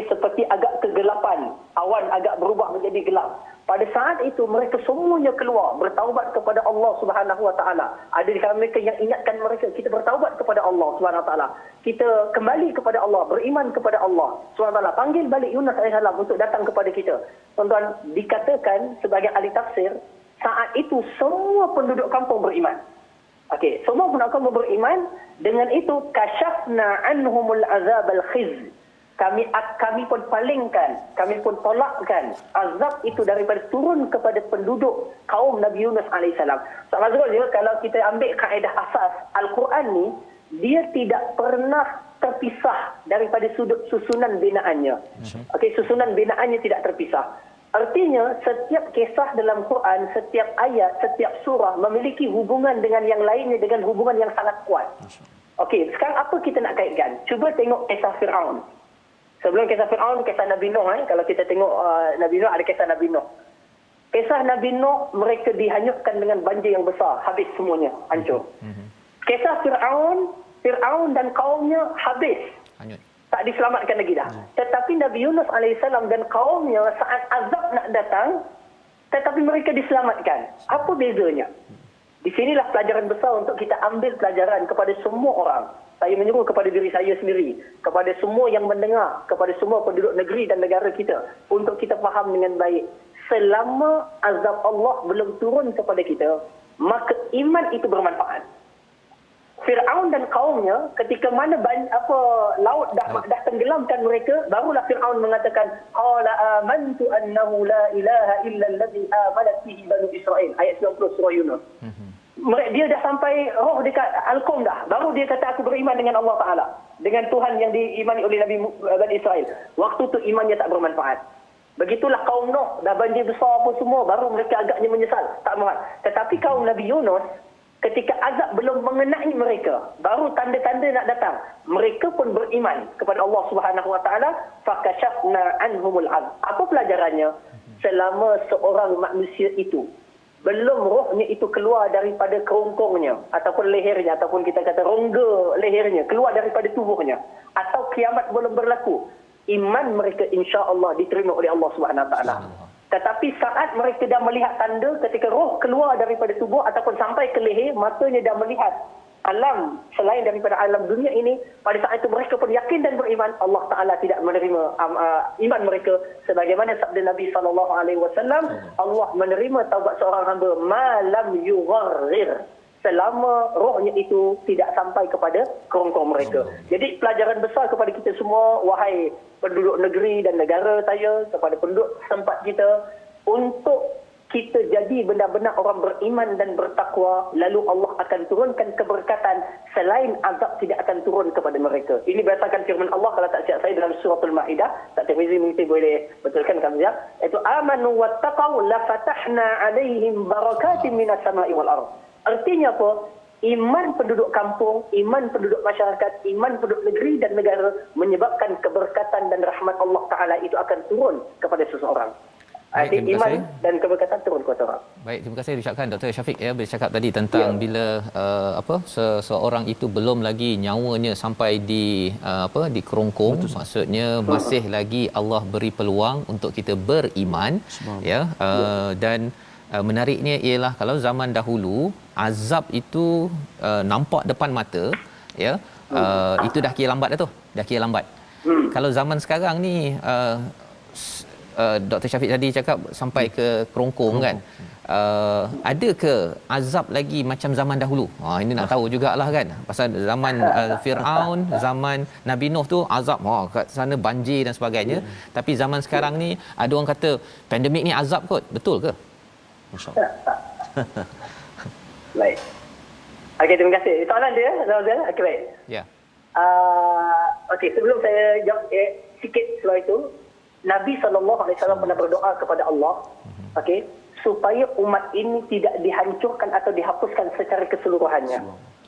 Seperti agak kegelapan, awan agak berubah menjadi gelap. Pada saat itu mereka semuanya keluar bertaubat kepada Allah Subhanahu Wa Taala. Ada di kalangan mereka yang ingatkan mereka, kita bertaubat kepada Allah Subhanahu Wa Taala. Kita kembali kepada Allah, beriman kepada Allah Subhanahu Wa Taala. Panggil balik Yunus alaihissalam untuk datang kepada kita. Tuan-tuan, dikatakan sebagai ahli tafsir, saat itu semua penduduk kampung beriman. Semua penduduk kampung beriman. Dengan itu kasyafna anhumul azab al-khiz. Kami pun palingkan, kami pun tolakkan azab itu daripada turun kepada penduduk kaum Nabi Yunus alaihissalam. Sebab kalau kita ambil kaedah asas Al-Quran ni, dia tidak pernah terpisah daripada sudut susunan binaannya. Susunan binaannya tidak terpisah. Artinya setiap kisah dalam Quran, setiap ayat, setiap surah memiliki hubungan dengan yang lainnya dengan hubungan yang sangat kuat. Sekarang apa kita nak kaitkan? Cuba tengok kisah Fir'aun. Sebelum kisah Fir'aun, kisah Nabi Nuh. Kalau kita tengok Nabi Nuh, ada kisah Nabi Nuh. Kisah Nabi Nuh, mereka dihanyutkan dengan banjir yang besar. Habis semuanya, hancur. Kisah Fir'aun dan kaumnya habis. Hanyut. Tak diselamatkan lagi dah. Tetapi Nabi Yunus alaihissalam dan kaumnya saat azab nak datang, tetapi mereka diselamatkan. Apa bezanya? Di sinilah pelajaran besar untuk kita ambil pelajaran kepada semua orang. Saya menyeru kepada diri saya sendiri, kepada semua yang mendengar, kepada semua penduduk negeri dan negara kita, untuk kita faham dengan baik. Selama azab Allah belum turun kepada kita, maka iman itu bermanfaat. Fir'aun dan kaumnya, ketika mana laut dah tenggelamkan mereka, barulah Fir'aun mengatakan, qala amantu annahu la ilaha illa allazi amanat bihi banu Israel. Ayat 90 surah Yunus. Dia dah sampai roh dekat Al-Qum dah. Baru dia kata, aku beriman dengan Allah Ta'ala. Dengan Tuhan yang diimani oleh Nabi Bani Israel. Waktu tu imannya tak bermanfaat. Begitulah kaum Nuh. Dah banjir besar apa semua. Baru mereka agaknya menyesal. Tak bermanfaat. Tetapi kaum Nabi Yunus, ketika azab belum mengenai mereka, baru tanda-tanda nak datang, mereka pun beriman kepada Allah Subhanahu Wa Ta'ala. Fakashafna anhumul azab. Apa pelajarannya? Selama seorang manusia itu belum rohnya itu keluar daripada kerongkongnya ataupun lehernya, ataupun kita kata rongga lehernya keluar daripada tubuhnya, atau kiamat belum berlaku, iman mereka insya-Allah diterima oleh Allah Subhanahu Wa Taala. Tetapi saat mereka dah melihat tanda, ketika roh keluar daripada tubuh ataupun sampai ke leher, matanya dah melihat alam selain daripada alam dunia ini, pada saat itu mereka pun yakin dan beriman. Allah Ta'ala tidak menerima iman mereka. Sebagaimana sabda Nabi SAW, Allah menerima taubat seorang hamba malam yugharrir, selama rohnya itu tidak sampai kepada kerongkong mereka. Jadi pelajaran besar kepada kita semua, wahai penduduk negeri dan negara saya, kepada penduduk tempat kita, untuk kita jadi benar-benar orang beriman dan bertakwa, lalu Allah akan turunkan keberkatan selain azab tidak akan turun kepada mereka. Ini berdasarkan firman Allah, kalau tak silap saya dalam surah Al-Ma'idah, tak Tirmizi mungkin boleh betulkan kami ya. Itu amanu wattaqau la fatahna alaihim barakatin minas sama'i wal ardh. Artinya apa? Iman penduduk kampung, iman penduduk masyarakat, iman penduduk negeri dan negara menyebabkan keberkatan dan rahmat Allah Ta'ala itu akan turun kepada seseorang. Baik, iman dan keberkatan turun kepada orang. Baik, terima kasih diucapkan Dr. Syafiq ya, bercakap tadi tentang bila seseorang itu belum lagi nyawanya sampai di di kerongkong. Betul. Maksudnya masih lagi Allah beri peluang untuk kita beriman ya, dan menariknya ialah kalau zaman dahulu azab itu nampak depan mata ya, itu dah kira lambat dah tu, dah kira lambat. Kalau zaman sekarang ni Dr. Syafiq tadi cakap sampai ke kerongkong kan. Ada ke azab lagi macam zaman dahulu? Ini nak tahu jugalah kan. Pasal zaman Firaun, zaman Nabi Nuh tu azab kat sana banjir dan sebagainya. Tapi zaman sekarang ni ada orang kata pandemik ni azab kot. Betul ke? Masya-Allah. Baik. Okey, terima kasih. Soalan dia, Zauzan. Okey, baik. Ya. Okey, sebelum saya jawab sikit soal itu, Nabi SAW pernah berdoa kepada Allah, okey, supaya umat ini tidak dihancurkan atau dihapuskan secara keseluruhannya.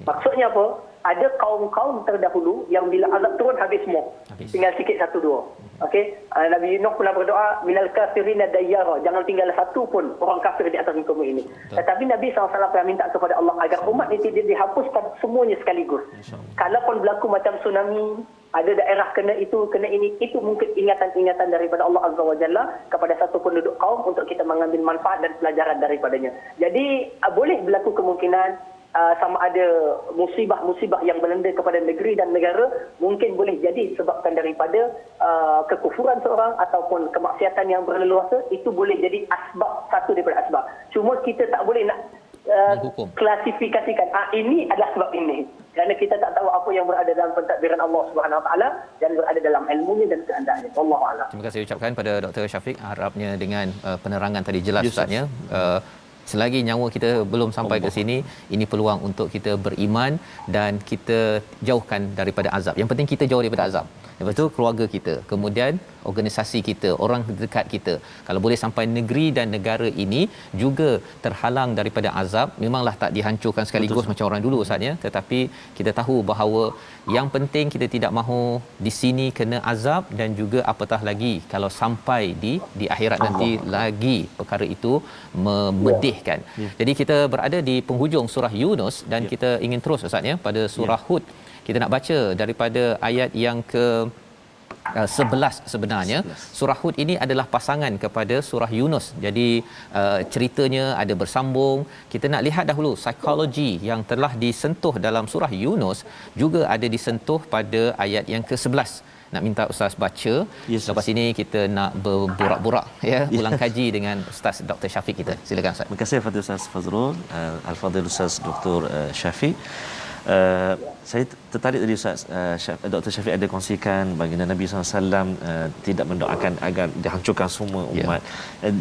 Maksudnya apa? Ada kaum-kaum terdahulu yang bila azab turun habis semua. Tinggal sikit satu dua. Okey, Nabi Nuh pernah berdoa, minal kafirina dayyara, jangan tinggal satu pun orang kafir di atas muka bumi ini. Tetapi Nabi SAW pernah minta kepada Allah agar umat ini tidak dihapuskan semuanya sekaligus. Kalaupun berlaku macam tsunami, ada daerah kena itu, kena ini, itu mungkin ingatan-ingatan daripada Allah Azza wa Jalla kepada satu penduduk kaum untuk kita mengambil manfaat dan pelajaran daripadanya. Jadi boleh berlaku kemungkinan sama ada musibah-musibah yang melanda kepada negeri dan negara, mungkin boleh jadi disebabkan daripada kekufuran seorang ataupun kemaksiatan yang berleluasa. Itu boleh jadi asbab, satu daripada asbab. Cuma kita tak boleh nak klasifikasikan ini adalah sebab ini, kerana kita tak tahu apa yang berada dalam pentadbiran Allah Subhanahu Wa Taala dan berada dalam ilmunya dan kehendaknya. Wallahu a'lam. Terima kasih ucapkan pada Dr. Syafiq, harapnya dengan penerangan tadi jelas Ustaznya. Selagi nyawa kita belum sampai ke sini, ini peluang untuk kita beriman dan kita jauhkan daripada azab. Yang penting kita jauh daripada azab. Lepas tu keluarga kita, kemudian organisasi kita, orang dekat kita. Kalau boleh sampai negeri dan negara ini juga terhalang daripada azab, memanglah tak dihancurkan sekaligus macam orang dulu Ustaz ya, tetapi kita tahu bahawa yang penting kita tidak mahu di sini kena azab, dan juga apatah lagi kalau sampai di akhirat nanti lagi perkara itu memedihkan. Jadi kita berada di penghujung surah Yunus dan kita ingin terus Ustaz ya pada surah Hud. Kita nak baca daripada ayat yang ke 11 sebenarnya. Surah Hud ini adalah pasangan kepada surah Yunus. Jadi ceritanya ada bersambung. Kita nak lihat dahulu psikologi yang telah disentuh dalam surah Yunus juga ada disentuh pada ayat yang ke-11. Nak minta Ustaz baca. Lepas ini kita nak berborak-borak ya, ulang kaji dengan Ustaz Dr. Syafiq kita. Silakan Ustaz. Terima kasih Fadil Ustaz Fazrul, Al-Fadil Ustaz Dr. Syafiq. Saya tertarik tadi Ustaz Dr. Syafiq ada kongsikan baginda Nabi SAW tidak mendoakan agar dihancurkan semua umat,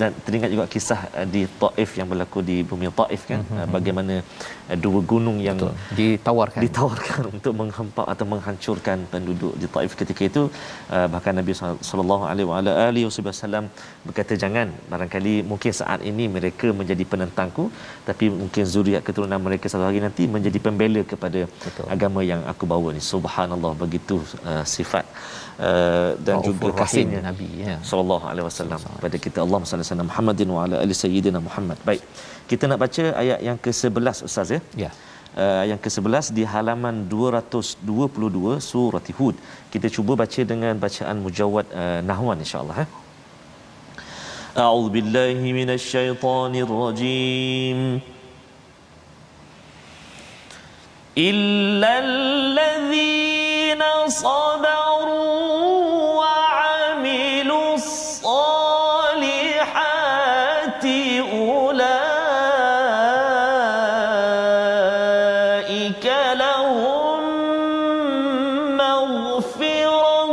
dan teringat juga kisah di Taif yang berlaku di bumi Taif kan, bagaimana dua gunung yang ditawarkan untuk menghempap atau menghancurkan penduduk di Taif ketika itu. Bahkan Nabi SAW berkata, jangan, barangkali mungkin saat ini mereka menjadi penentangku, tapi mungkin zuriat keturunan mereka satu hari nanti menjadi pembela kepada agama yang aku bawa ni. Subhanallah, begitu sifat dan juga kasihnya Nabi sallallahu alaihi wasallam pada kita. Allahumma salli ala Muhammadin wa ala ali sayyidina Muhammad. Baik, kita nak baca ayat yang ke-11 Ustaz ya. Yang ke-11 di halaman 222 surah Hud. Kita cuba baca dengan bacaan mujawwad nahwan insya-Allah. A'udzu billahi minasyaitonir rajim. إلا الذين صبروا وعملوا الصالحات أولئك لهم مغفرة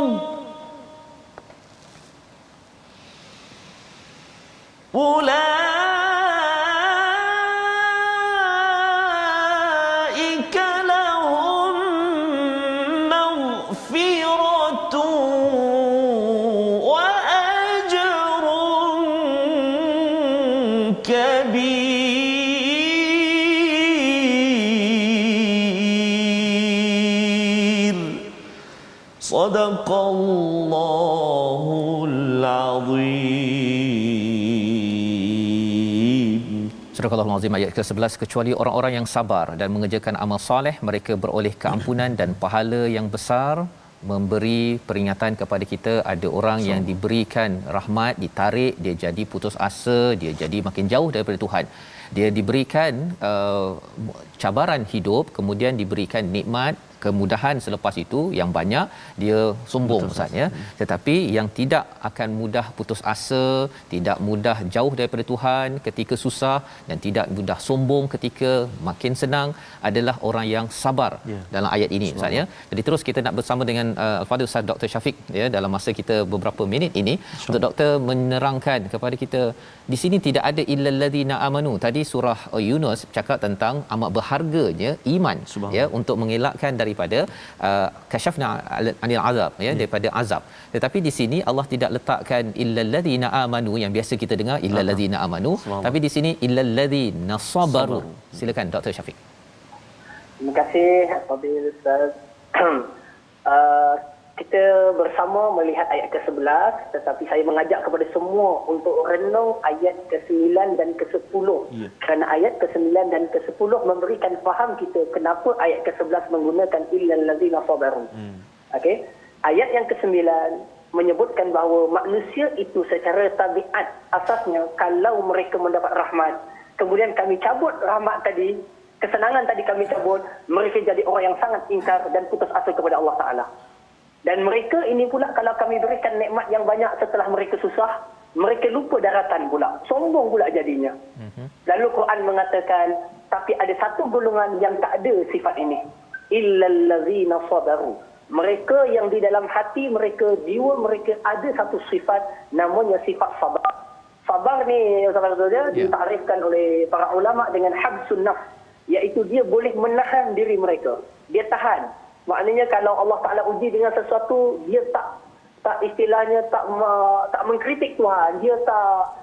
أولئك لهم مغفرة وأجر كبير صدق الله العظيم. Surah Al-Azim ayat ke-11, kecuali orang-orang yang sabar dan mengerjakan amal soleh, mereka beroleh keampunan dan pahala yang besar. Memberi peringatan kepada kita, ada orang yang diberikan rahmat, ditarik, dia jadi putus asa, dia jadi makin jauh daripada Tuhan. Dia diberikan cabaran hidup, kemudian diberikan nikmat, kemudahan selepas itu yang banyak, dia sombong Ustaz ya. Tetapi yang tidak akan mudah putus asa, tidak mudah jauh daripada Tuhan ketika susah, dan tidak mudah sombong ketika makin senang adalah orang yang sabar dalam ayat ini Ustaz ya. Jadi terus kita nak bersama dengan Al-Fadhil Ustaz Dr. Syafiq ya, dalam masa kita beberapa minit ini untuk doktor menerangkan kepada kita, di sini tidak ada illal ladzina amanu. Tadi surah Yunus cakap tentang amat berharganya iman ya, untuk mengelakkan daripada kasyafna anil azab ya, daripada azab. Tetapi di sini Allah tidak letakkan illal ladzina amanu yang biasa kita dengar illal ladzina amanu, tapi di sini illal ladzina sabaru. Silakan Dr. Syafiq. Terima kasih Fadil Ustaz. Kita bersama melihat ayat ke-11, tetapi saya mengajak kepada semua untuk renung ayat ke-9 dan ke-10. Kerana ayat ke-9 dan ke-10 memberikan faham kita kenapa ayat ke-11 menggunakan illal ladzina sabaru. Okey. Ayat yang ke-9 menyebutkan bahawa manusia itu secara tabiat asasnya, kalau mereka mendapat rahmat, kemudian kami cabut rahmat tadi, kesenangan tadi kami cabut, mereka jadi orang yang sangat ingkar dan putus asa kepada Allah Ta'ala. Dan mereka ini pula, kalau kami berikan nikmat yang banyak setelah mereka susah, mereka lupa daratan pula, sombong pula jadinya. Lalu Quran mengatakan, tapi ada satu golongan yang tak ada sifat ini, illal ladzina sabaru. Mereka yang di dalam hati mereka, jiwa mereka ada satu sifat, namanya sifat sabar. Sabar ni saudara-saudara ditarifkan oleh para ulama dengan habsun nafs, iaitu dia boleh menahan diri mereka, dia tahan. Maknanya kalau Allah Ta'ala uji dengan sesuatu, dia tak istilahnya tak mengkritik Tuhan, dia tak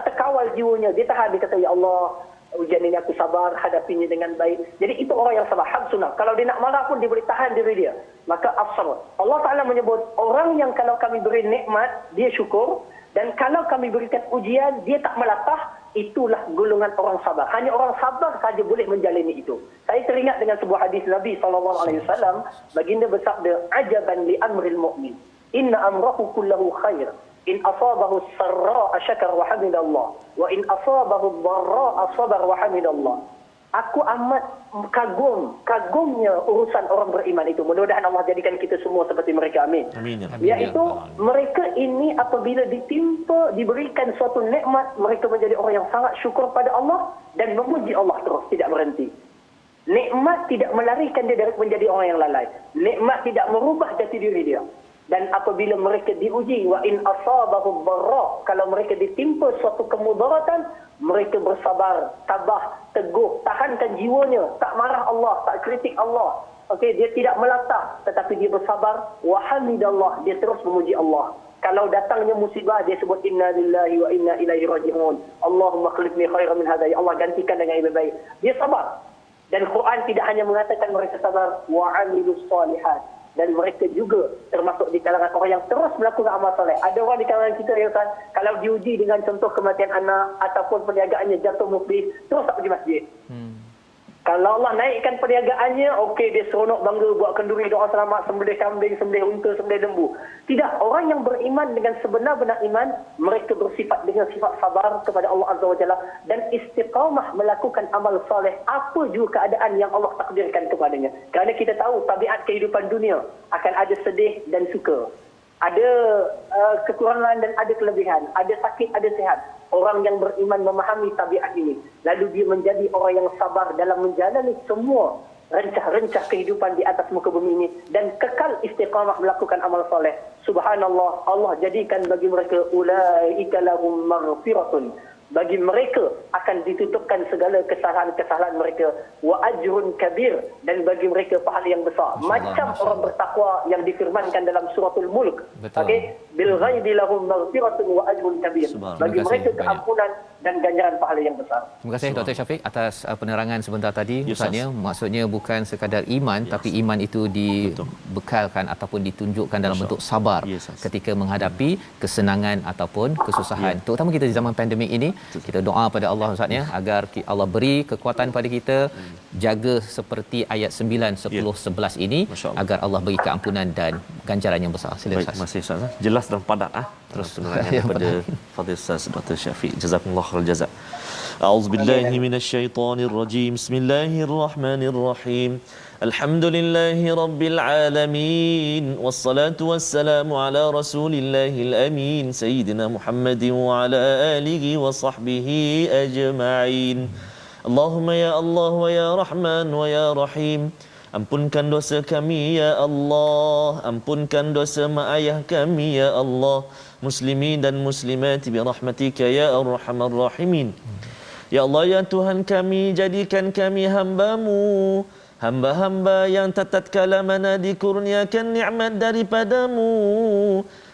terkawal jiwanya, dia tahan, dia kata ya Allah, ujian ini aku sabar, hadapinya dengan baik. Jadi itu orang yang sabar, habsunah. Kalau dia nak marah pun dia boleh tahan diri dia, maka as-sabr. Allah Ta'ala menyebut orang yang kalau kami beri nikmat dia syukur, dan kalau kami berikan ujian dia tak melatah, itulah golongan orang sabar. Hanya orang sabar saja boleh menjalani itu. Saya teringat dengan sebuah hadis Nabi SAW. Baginda bersabda, ajaban li amril mu'min, inna amrahu kullahu khair, in asabahu sarra'a syakar wa hamidallah, wa in asabahu dharra'a sabar wa hamidallah. Aku amat kagumnya urusan orang beriman itu. Mudah-mudahan Allah jadikan kita semua seperti mereka. Amin. Amin. Iaitu mereka ini apabila diberikan suatu nikmat, mereka menjadi orang yang sangat syukur pada Allah dan memuji Allah terus, tidak berhenti. Nikmat tidak melarikan dia dari menjadi orang yang lalai. Nikmat tidak merubah jati diri dia. Dan apabila mereka diuji, wa in asabahu dharra, kalau mereka ditimpa suatu kemudaratan, mereka bersabar, tabah, teguh, tahankan jiwanya, tak marah Allah, tak kritik Allah. Okey, dia tidak melatah, tetapi dia bersabar, wa hamidallah, dia terus memuji Allah. Kalau datangnya musibah, dia sebut inna lillahi wa inna ilaihi raji'un. Allahumma khlifni khairan min hadha, ya Allah gantikan dengan yang lebih baik. Dia sabar. Dan Quran tidak hanya mengatakan mereka sabar, wa amilus solihat, dan mereka juga termasuk di kalangan orang yang terus melakukan amal soleh. Ada orang di kalangan kita yang kalau diuji dengan contoh kematian anak ataupun perniagaannya jatuh muflis, terus tak pergi masjid. Kalau Allah naikkan perniagaannya, okey, dia seronok bangga buat kenduri, doa selamat, sembelih kambing, sembelih unta, sembelih lembu. Tidak, orang yang beriman dengan sebenar-benar iman, mereka bersifat dengan sifat sabar kepada Allah Azza wa Jalla dan istiqamah melakukan amal soleh apa juga keadaan yang Allah takdirkan kepadanya. Kerana kita tahu tabiat kehidupan dunia akan ada sedih dan suka. Ada kekurangan dan ada kelebihan, ada sakit, ada sihat. Orang yang beriman memahami tabiat ini, lalu dia menjadi orang yang sabar dalam menjalani semua rencah-rencah kehidupan di atas muka bumi ini dan kekal istiqamah melakukan amal soleh. Subhanallah, Allah jadikan bagi mereka ulaika lahum maghfiratun. Bagi mereka akan ditutupkan segala kesalahan-kesalahan mereka, wa ajrun kabir, dan bagi mereka pahala yang besar. Macam orang bertakwa yang difirmankan dalam suratul Mulk. Okey, bil ghaibi lahum maghfiratun wa ajrun kabir. Bagi mereka keampunan dan ganjaran pahala yang besar. Terima kasih Dr. Syafiq atas penerangan sebentar tadi. Ustaznya, maksudnya bukan sekadar iman, tapi iman itu dibekalkan ataupun ditunjukkan dalam bentuk sabar ketika menghadapi kesenangan ataupun kesusahan. Terutama kita di zaman pandemik ini, kita doa pada Allah Ustaznya agar Allah beri kekuatan pada kita, jaga seperti ayat 9, 10, 11 ini, agar Allah beri keampunan dan ganjaran yang besar. Sila Ustaz. Terima kasih Ustaz. Jelas dan padat terus penerangan daripada Fadil Ustaz Dr. Syafiq. Jazakumullah khairal jazak. A'udzubillahi minasyaitonir rajim. Bismillahirrahmanirrahim. Alhamdulillahi rabbil alamin. Wassalatu wassalamu ala rasulillahil amin sayyidina Muhammadin wa ala alihi wa sahbihi ajma'in. Allahumma ya Allah wa ya Rahman wa ya Rahim. Ampunkan dosa kami ya Allah, ampunkan dosa mak ayah kami ya Allah, muslimin dan muslimat bi rahmatika ya arhamar rahimin. Ya Allah ya Tuhan kami, jadikan kami hamba-Mu, hamba-hamba yang tatkala menadi kurniakan nikmat daripada-Mu,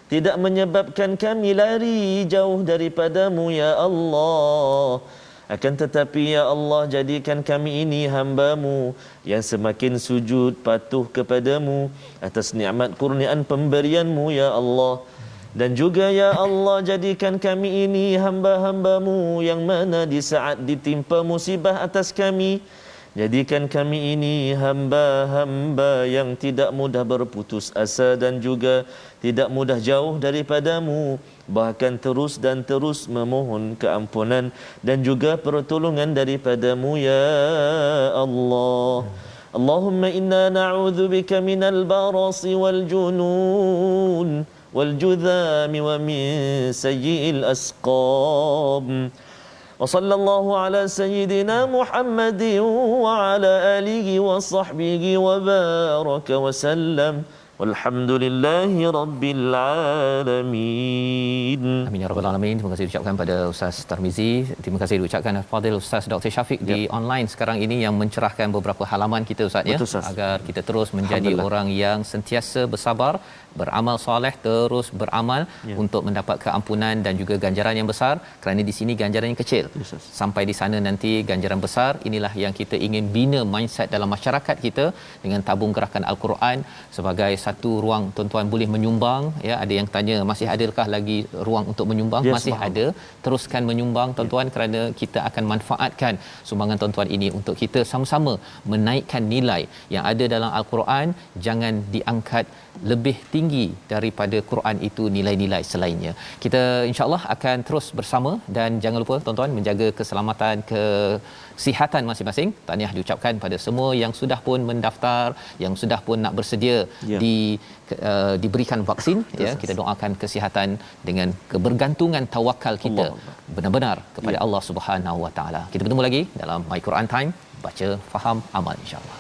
tidak menyebabkan kami lari jauh daripada-Mu ya Allah. Akan tetapi ya Allah, jadikan kami ini hamba-Mu yang semakin sujud patuh kepada-Mu atas nikmat kurniaan pemberian-Mu ya Allah. Dan juga ya Allah, jadikan kami ini hamba-hamba-Mu yang mana di saat ditimpa musibah atas kami, jadikan kami ini hamba-hamba yang tidak mudah berputus asa dan juga tidak mudah jauh daripada-Mu, bahkan terus dan terus memohon keampunan dan juga pertolongan daripada-Mu ya Allah. Allahumma inna na'udzubika minal barasi wal junun wal judhami wa min sayyi'il asqam. Wa sallallahu ala sayyidina Muhammadin wa ala alihi wa sahbihi wa baraka wa sallam. Walhamdulillahi rabbil alamin. Amin ya rabbal alamin. Terima kasih diucapkan pada Ustaz Tarmizi. Terima kasih diucapkan Fadil Ustaz Dr. Syafiq di online sekarang ini yang mencerahkan beberapa halaman kita Ustaz ya, agar kita terus menjadi orang yang sentiasa bersabar, beramal soleh, terus beramal untuk mendapat keampunan dan juga ganjaran yang besar, kerana di sini ganjaran yang kecil. Sampai di sana nanti ganjaran besar. Inilah yang kita ingin bina mindset dalam masyarakat kita dengan tabung gerakan Al-Quran sebagai satu ruang. Tuan-tuan boleh menyumbang ya. Ada yang tanya masih adakah lagi ruang untuk menyumbang? Masih ada. Teruskan menyumbang tuan-tuan, kerana kita akan manfaatkan sumbangan tuan-tuan ini untuk kita sama-sama menaikkan nilai yang ada dalam Al-Quran. Jangan diangkat lebih tinggi daripada Quran itu nilai-nilai selainnya. Kita insya-Allah akan terus bersama, dan jangan lupa tuan-tuan menjaga keselamatan, kesihatan masing-masing. Tahniah diucapkan pada semua yang sudah pun mendaftar, yang sudah pun nak bersedia diberikan vaksin ya. Kita doakan kesihatan dengan kebergantungan tawakal kita benar-benar kepada Allah Subhanahu Wa Taala. Kita bertemu lagi dalam My Quran Time, baca, faham, amal insya-Allah.